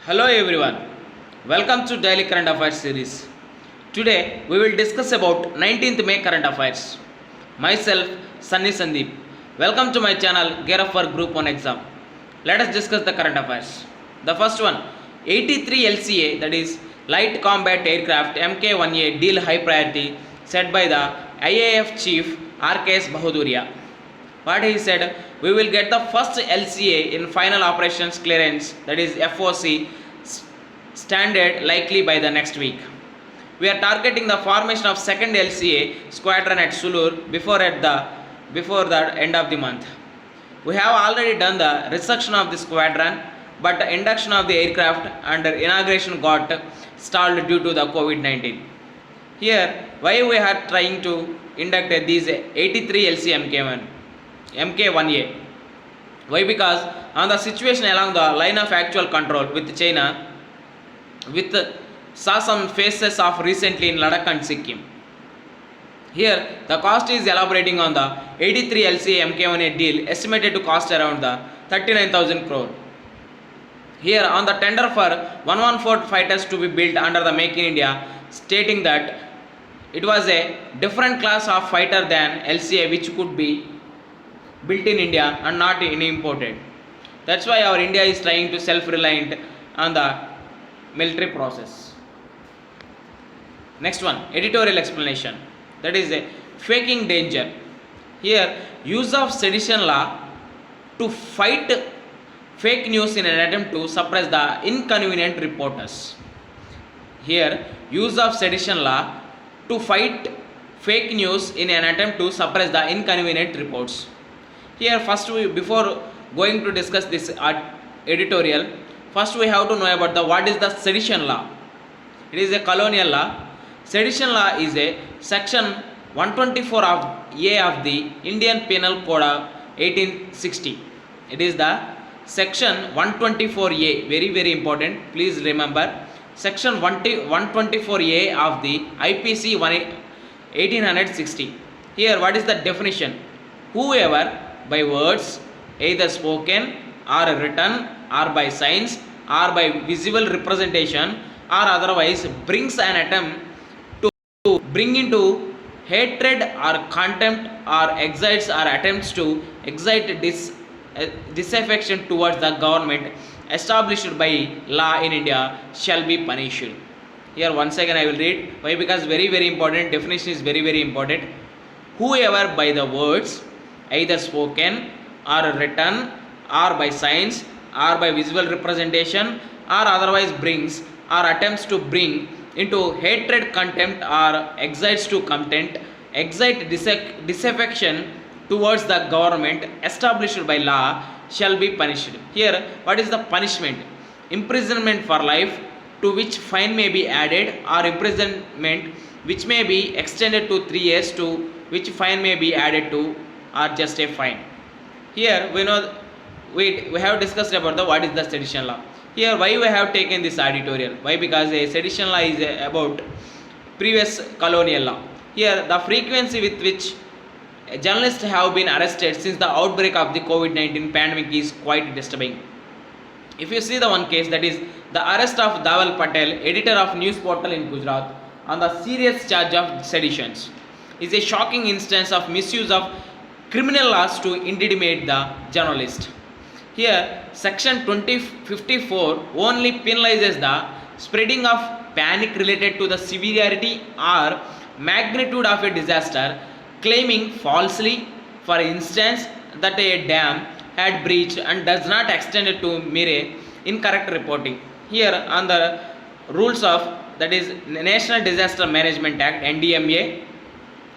Hello everyone, welcome to Daily Current Affairs series. Today we will discuss about 19th May current affairs. Myself Sunny Sandeep. Welcome to my channel Gear Up for Group 1 exam. Let us discuss the current affairs. The first one, 83 LCA, that is Light Combat Aircraft Mk1A deal high priority, said by the IAF chief RKS Bahaduria. What he said, we will get the first LCA in final operations clearance, that is FOC standard likely by the next week. We are targeting the formation of second LCA squadron at Sulur before the end of the month. We have already done the resection of the squadron, but the induction of the aircraft and inauguration got stalled due to the COVID-19. Here, why we are trying to induct these 83 LC MK1A? Why? Because on the situation along the line of actual control with China, with saw some phases of recently in Ladakh and Sikkim. Here, the cost is elaborating on the 83 LCA MK1A deal, estimated to cost around the 39,000 crore. Here, on the tender for 114 fighters to be built under the Make in India, stating that it was a different class of fighter than LCA which could be built in India and not imported. That's why our India is trying to self-reliant on the military process. Next one, editorial explanation. That is a faking danger. Here, use of sedition law to fight fake news in an attempt to suppress the inconvenient reporters. Here, use of sedition law to fight fake news in an attempt to suppress the inconvenient reports. Here, before going to discuss this editorial, first we have to know about what is the sedition law. It is a colonial law. Sedition law is a section 124 of A of the Indian Penal Code of 1860. It is the section 124A, very important, please remember. Section 124A of the IPC 1860. Here, what is the definition? Whoever by words, either spoken or written or by signs or by visible representation or otherwise brings an attempt to bring into hatred or contempt or excites or attempts to excite disaffection towards the government established by law in India shall be punished. Here once again I will read. Why? Because very important, definition is very important. Whoever by the words, either spoken or written or by signs or by visual representation or otherwise brings or attempts to bring into hatred, contempt or excites to contempt, excite disaffection towards the government established by law shall be punished. Here, what is the punishment? Imprisonment for life, to which fine may be added, or imprisonment which may be extended to 3 years, to which fine may be added to, or just a fine. Here we know we have discussed about what is the sedition law. Here why we have taken this editorial? Why? Because a sedition law is about previous colonial law. Here the frequency with which journalists have been arrested since the outbreak of the COVID-19 pandemic is quite disturbing. If you see the one case, that is the arrest of Dhaval Patel, editor of news portal in Gujarat, on the serious charge of seditions, is a shocking instance of misuse of criminal laws to intimidate the journalist. Here, section 2054 only penalizes the spreading of panic related to the severity or magnitude of a disaster, claiming falsely, for instance, that a dam had breached, and does not extend it to mere incorrect reporting. Here, on the rules of, that is National Disaster Management Act (NDMA),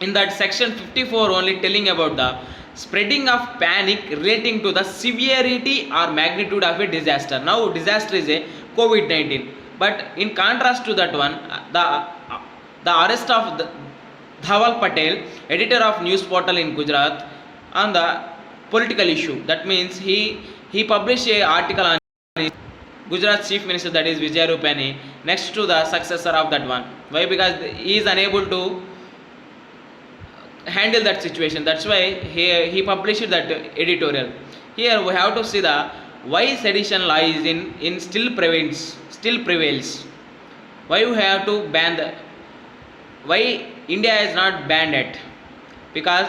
in that section 54 only telling about the spreading of panic relating to the severity or magnitude of a disaster. Now disaster is a COVID-19, but in contrast to that one, the arrest of Dhaval Patel, editor of news portal in Gujarat, on the political issue. That means he published a article on Gujarat chief minister, that is Vijay Rupani, next to the successor of that one. Why? Because he is unable to handle that situation. That's why he published that editorial. Here we have to see the why sedition law is in still prevails. Why we have to ban the, why India is not banned it? Because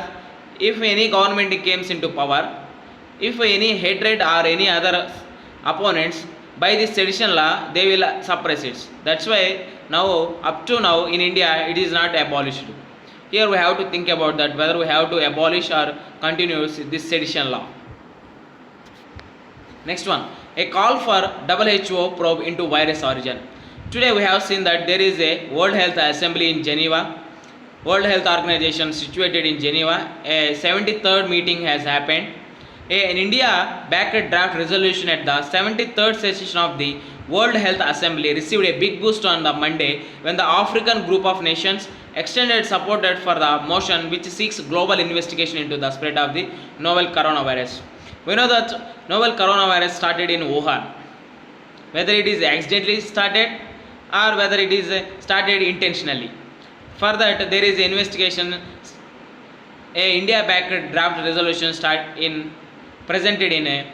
if any government comes into power, if any hatred or any other opponents by this sedition law, they will suppress it. That's why now up to now in India it is not abolished. Here we have to think about that whether we have to abolish or continue this sedition law. Next one, a call for WHO probe into virus origin. Today we have seen that there is a World Health Assembly in Geneva, World Health Organization situated in Geneva. A 73rd meeting has happened. An India backed draft resolution at the 73rd session of the World Health Assembly received a big boost on the Monday when the African group of nations extended support for the motion which seeks global investigation into the spread of the novel coronavirus. We know that novel coronavirus started in Wuhan. Whether it is accidentally started or whether it is started intentionally. For that, there is an investigation. A India-backed draft resolution presented in a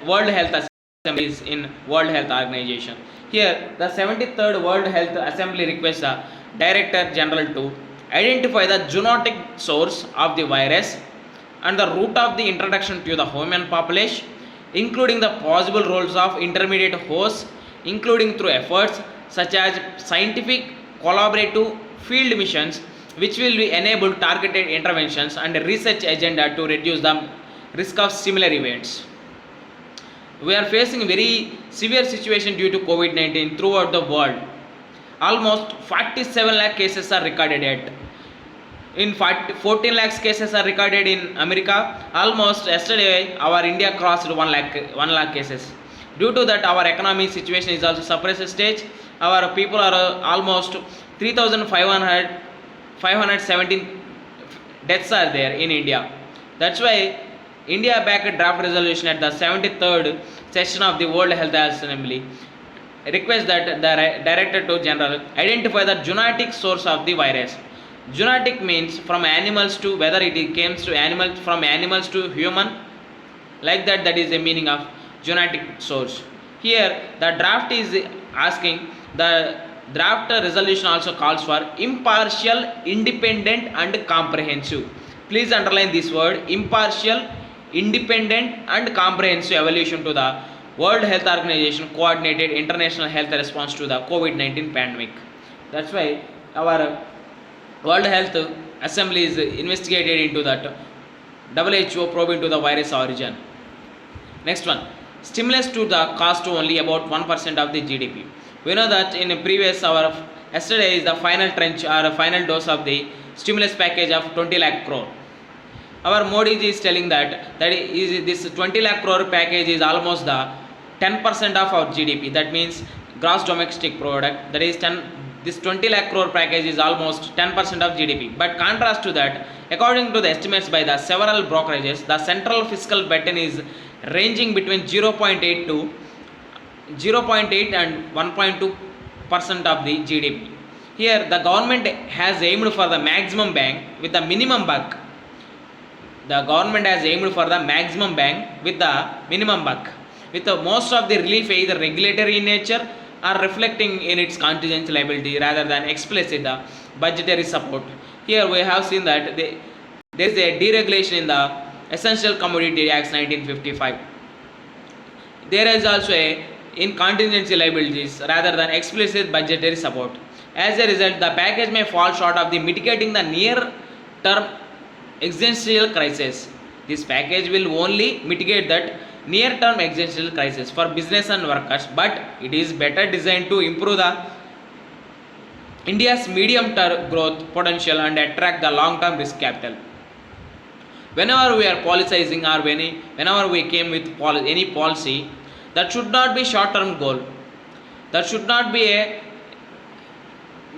World Health Assembly in World Health Organization. Here, the 73rd World Health Assembly requests the Director General to identify the zoonotic source of the virus and the route of the introduction to the human population, including the possible roles of intermediate hosts, including through efforts such as scientific collaborative field missions, which will enable targeted interventions and a research agenda to reduce the risk of similar events. We are facing very severe situation due to COVID-19 throughout the world. Almost 47 lakh cases are recorded yet. In 14 lakhs cases are recorded in America. Almost yesterday our India crossed 1 lakh cases. Due to that our economic situation is also suppressed stage. Our people are almost 3,517 deaths are there in India. That's why India backed draft resolution at the 73rd session of the World Health Assembly requests that the Director General identify the zoonotic source of the virus. Zoonotic means from animals to, whether it comes to animals, from animals to human, like that, that is the meaning of zoonotic source. Here the draft is asking, the draft resolution also calls for impartial, independent and comprehensive. Please underline this word, impartial, independent and comprehensive evaluation to the World Health Organization coordinated international health response to the COVID-19 pandemic. That's why our World Health Assembly is investigated into that WHO probe into the virus origin. Next one, stimulus to the cost to only about 1% of the GDP. We know that in previous yesterday is the final tranche or final dose of the stimulus package of 20 lakh crore. Our Modi ji is telling that this 20 lakh crore package is almost the 10% of our GDP. That means gross domestic product. That is this 20 lakh crore package is almost 10% of GDP. But contrast to that, according to the estimates by the several brokerages, the central fiscal burden is ranging between 0.8 and 1.2% of the GDP. Here the government has aimed for the maximum bang with the minimum buck. The government has aimed for the maximum bang with the minimum buck. With most of the relief either regulatory in nature or reflecting in its contingent liability rather than explicit budgetary support. Here we have seen that there is a deregulation in the Essential Commodity Acts 1955. There is also in contingency liabilities rather than explicit budgetary support. As a result, the package may fall short of the mitigating the near-term existential crisis. This package will only mitigate that near-term existential crisis for business and workers, but it is better designed to improve the India's medium-term growth potential and attract the long-term risk capital. Whenever we are politicizing or whenever we came with any policy, that should not be short-term goal. That should not be a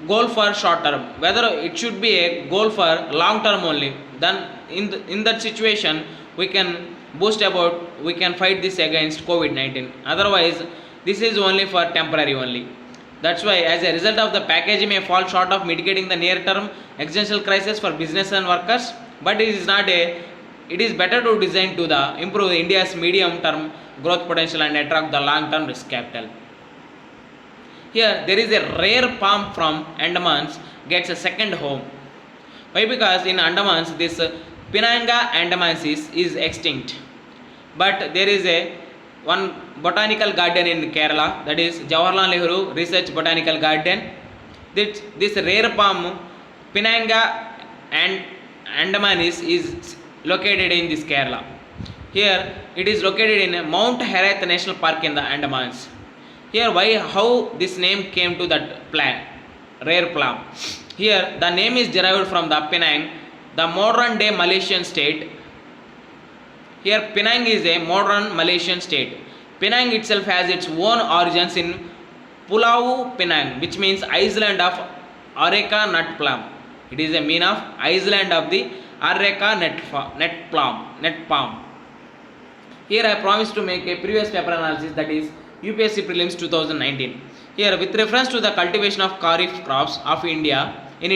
goal for short term. Whether it should be a goal for long term only. Then in that situation we can we can fight this against COVID-19. Otherwise, this is only for temporary only. That's why, as a result of the package may fall short of mitigating the near-term existential crisis for business and workers, but it is not a. It is better to design to the improve India's medium-term growth potential and attract the long-term risk capital. Here there is a rare palm from Andamans gets a second home. Why? Because in Andamans this Pinanga andamensis is extinct, but there is a one botanical garden in Kerala, that is Jawaharlal Nehru Research Botanical Garden. This rare palm Pinanga and Andamanis is located in this Kerala. Here it is located in Mount Herath National Park in the Andamans. Here how this name came to that plant, rare palm. Here the name is derived from the Penang, the modern day Malaysian state. Here Penang is a modern Malaysian state. Penang itself has its own origins in Pulau Penang, which means island of Areca nut palm. It is a mean of island of the Areca nut palm. Here I promised to make a previous paper analysis, that is UPSC Prelims 2019. Here with reference to the cultivation of kharif crops of India in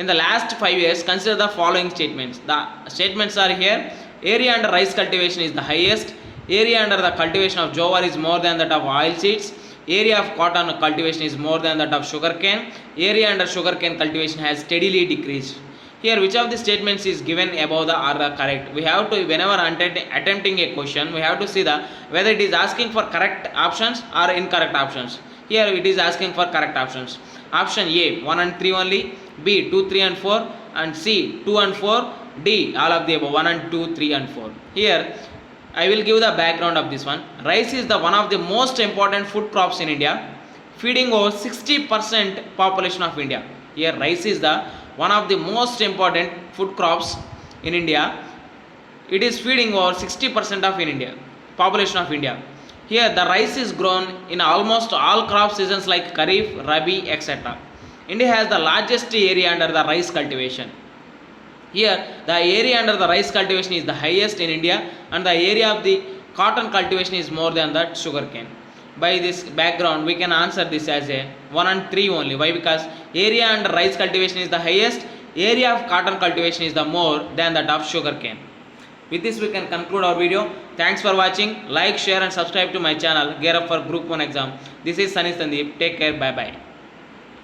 the last 5 years, consider the following statements. The statements are here: area under rice cultivation is the highest, area under the cultivation of jowar is more than that of oil seeds, area of cotton cultivation is more than that of sugarcane, area under sugarcane cultivation has steadily decreased. Here which of the statements is given above are the correct? We have to, whenever attempting a question, we have to see the whether it is asking for correct options or incorrect options. Here it is asking for correct options. Option A 1 and 3 only, B 2, 3 and 4, and C 2 and 4, D all of the above 1 and 2, 3 and 4. Here I will give the background of this one. Rice is the one of the most important food crops in India, feeding over 60% population of India. Here rice is the one of the most important food crops in India. It is feeding over 60% of India population of India. Here the rice is grown in almost all crop seasons like Kharif, Rabi, etc. India has the largest area under the rice cultivation. Here the area under the rice cultivation is the highest in India, and the area of the cotton cultivation is more than that sugarcane. By this background we can answer this as a 1 and 3 only. Why? Because area under rice cultivation is the highest, area of cotton cultivation is the more than that of sugarcane. With this we can conclude our video. Thanks for watching. Like, share and subscribe to my channel. Gear up for Group 1 exam. This is Sunny Sandeep. Take care. Bye bye.